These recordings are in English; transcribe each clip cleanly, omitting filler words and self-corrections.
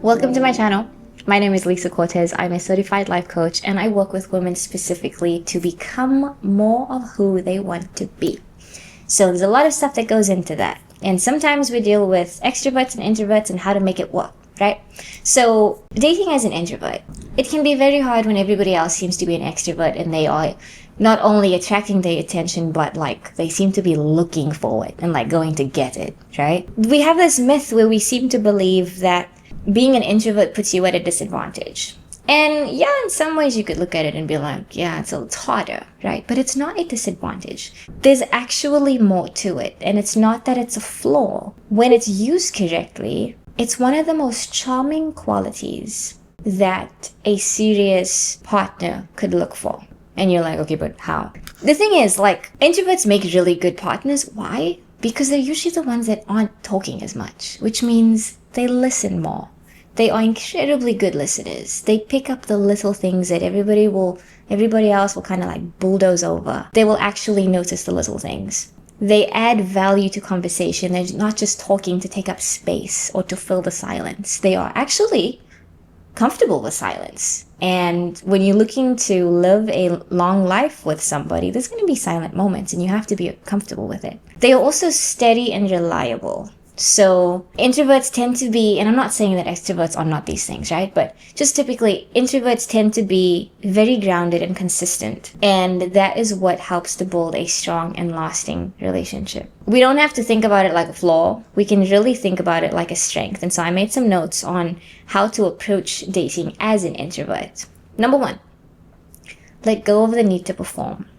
Welcome to my channel. My name is Lisa Cortez. I'm a certified life coach and I work with women specifically to become more of who they want to be. So there's a lot of stuff that goes into that. And sometimes we deal with extroverts and introverts and how to make it work, right? So dating as an introvert, it can be very hard when everybody else seems to be an extrovert and they are not only attracting their attention, but like they seem to be looking for it and like going to get it, right? We have this myth where we seem to believe that being an introvert puts you at a disadvantage. And yeah, in some ways you could look at it and be like, yeah, it's harder, right? But it's not a disadvantage. There's actually more to it. And it's not that it's a flaw. When it's used correctly, it's one of the most charming qualities that a serious partner could look for. And you're like, okay, but how? The thing is, like, introverts make really good partners. Why? Because they're usually the ones that aren't talking as much, which means they listen more. They are incredibly good listeners. They pick up the little things that everybody else will kind of like bulldoze over. They will actually notice the little things. They add value to conversation. They're not just talking to take up space or to fill the silence. They are actually comfortable with silence. And when you're looking to live a long life with somebody, there's going to be silent moments and you have to be comfortable with it. They are also steady and reliable. So introverts tend to be, and I'm not saying that extroverts are not these things, right? But just typically, introverts tend to be very grounded and consistent. And that is what helps to build a strong and lasting relationship. We don't have to think about it like a flaw. We can really think about it like a strength. And so I made some notes on how to approach dating as an introvert. Number 1, let go of the need to perform.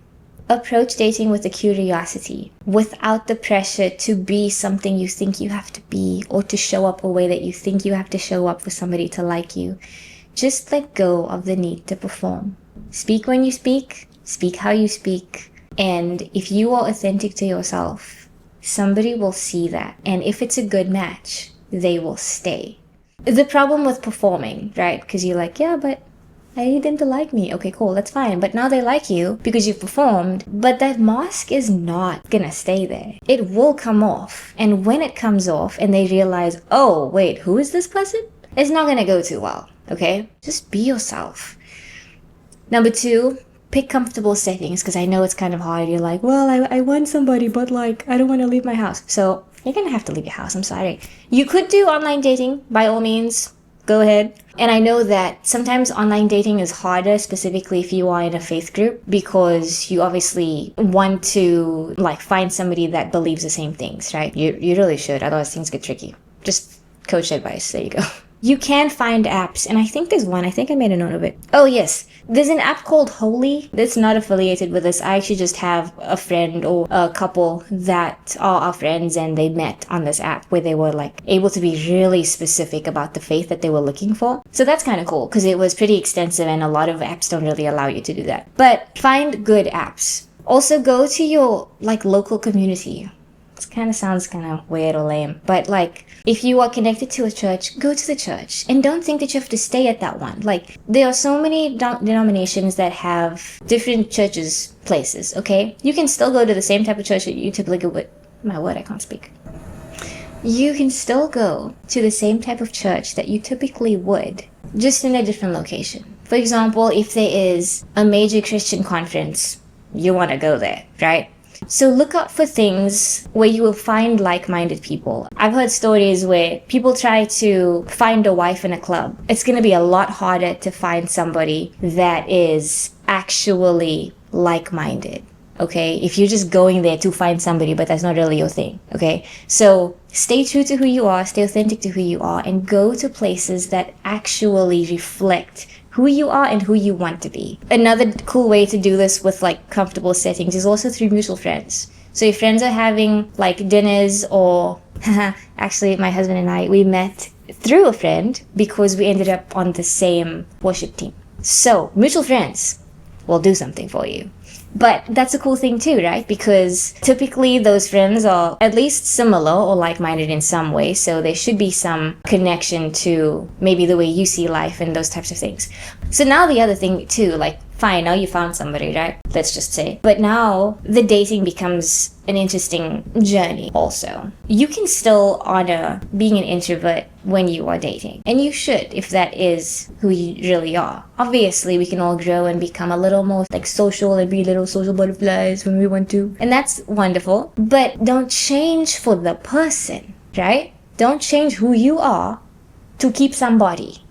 Approach dating with a curiosity, without the pressure to be something you think you have to be or to show up a way that you think you have to show up for somebody to like you. Just let go of the need to perform. Speak when you speak how you speak, and if you are authentic to yourself, somebody will see that. And if it's a good match, they will stay. The problem with performing, right? Because you're like, yeah, but they didn't like me. Okay, cool, that's fine. But now they like you because you performed. But that mask is not gonna stay there. It will come off. And when it comes off and they realize, oh, wait, who is this person? It's not gonna go too well, okay? Just be yourself. Number 2, pick comfortable settings, because I know it's kind of hard. You're like, well, I want somebody, but like, I don't want to leave my house. So you're gonna have to leave your house, I'm sorry. You could do online dating, by all means. Go ahead. And I know that sometimes online dating is harder, specifically if you are in a faith group, because you obviously want to like find somebody that believes the same things, right? You really should, otherwise things get tricky. Just coach advice, there you go. You can find apps, and I think there's one, I think I made a note of it. Oh yes, there's an app called Holy that's not affiliated with us. I actually just have a friend or a couple that are our friends and they met on this app where they were like able to be really specific about the faith that they were looking for. So that's kind of cool because it was pretty extensive and a lot of apps don't really allow you to do that. But find good apps. Also go to your like local community. It kind of sounds kind of weird or lame, but like if you are connected to a church, go to the church and don't think that you have to stay at that one. Like there are so many denominations that have different churches places, okay? You can still go to the same type of church that you typically go with. My word, I can't speak. You can still go to the same type of church that you typically would, just in a different location. For example, if there is a major Christian conference, you want to go there, right? So look out for things where you will find like-minded people. I've heard stories where people try to find a wife in a club. It's going to be a lot harder to find somebody that is actually like-minded, okay? If you're just going there to find somebody, but that's not really your thing, okay? So stay true to who you are, stay authentic to who you are, and go to places that actually reflect who you are and who you want to be. Another cool way to do this with like comfortable settings is also through mutual friends. So if friends are having like dinners or actually my husband and I, we met through a friend because we ended up on the same worship team. So mutual friends will do something for you. But that's a cool thing too, right? Because typically those friends are at least similar or like-minded in some way. So there should be some connection to maybe the way you see life and those types of things. So now the other thing too, like Fine, now you found somebody, right? Let's just say. But now the dating becomes an interesting journey also. You can still honor being an introvert when you are dating. And you should, if that is who you really are. Obviously, we can all grow and become a little more like social and be little social butterflies when we want to. And that's wonderful. But don't change for the person, right? Don't change who you are to keep somebody.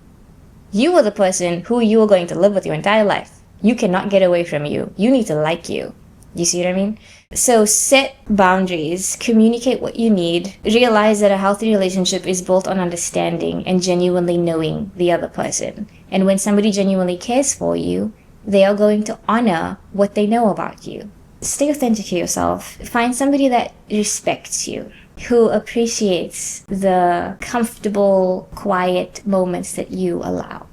You are the person who you are going to live with your entire life. You cannot get away from you. You need to like you. You see what I mean? So set boundaries, communicate what you need, realize that a healthy relationship is built on understanding and genuinely knowing the other person. And when somebody genuinely cares for you, they are going to honor what they know about you. Stay authentic to yourself. Find somebody that respects you, who appreciates the comfortable, quiet moments that you allow.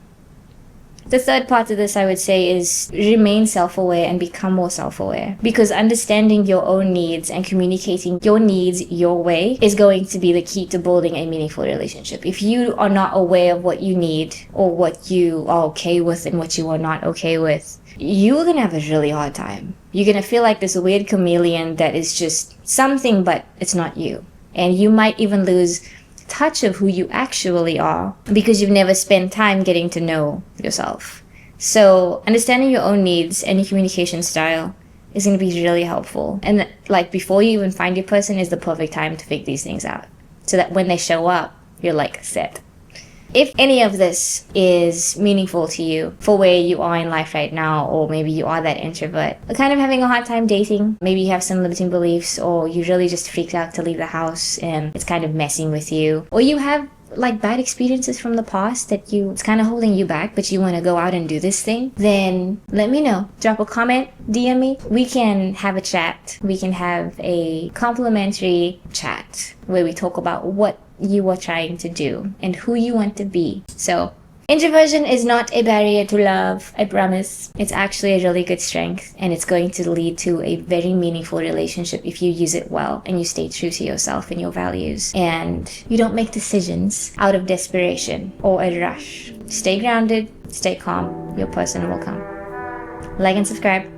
The third part of this, I would say, is remain self-aware and become more self-aware. Because understanding your own needs and communicating your needs your way is going to be the key to building a meaningful relationship. If you are not aware of what you need or what you are okay with and what you are not okay with, you're going to have a really hard time. You're going to feel like this weird chameleon that is just something, but it's not you. And you might even lose touch of who you actually are because you've never spent time getting to know yourself. So understanding your own needs and your communication style is going to be really helpful. And like before you even find your person is the perfect time to figure these things out so that when they show up, you're like set. If any of this is meaningful to you for where you are in life right now, or maybe you are that introvert, kind of having a hard time dating, maybe you have some limiting beliefs, or you really just freaked out to leave the house and it's kind of messing with you, or you have like bad experiences from the past that it's kind of holding you back, but you want to go out and do this thing, then let me know. Drop a comment, DM me. We can have a chat. We can have a complimentary chat where we talk about what you are trying to do and who you want to be. So introversion is not a barrier to love, I promise. It's actually a really good strength, and it's going to lead to a very meaningful relationship if you use it well and you stay true to yourself and your values, and you don't make decisions out of desperation or a rush. Stay grounded, stay calm, your person will come. Like and subscribe.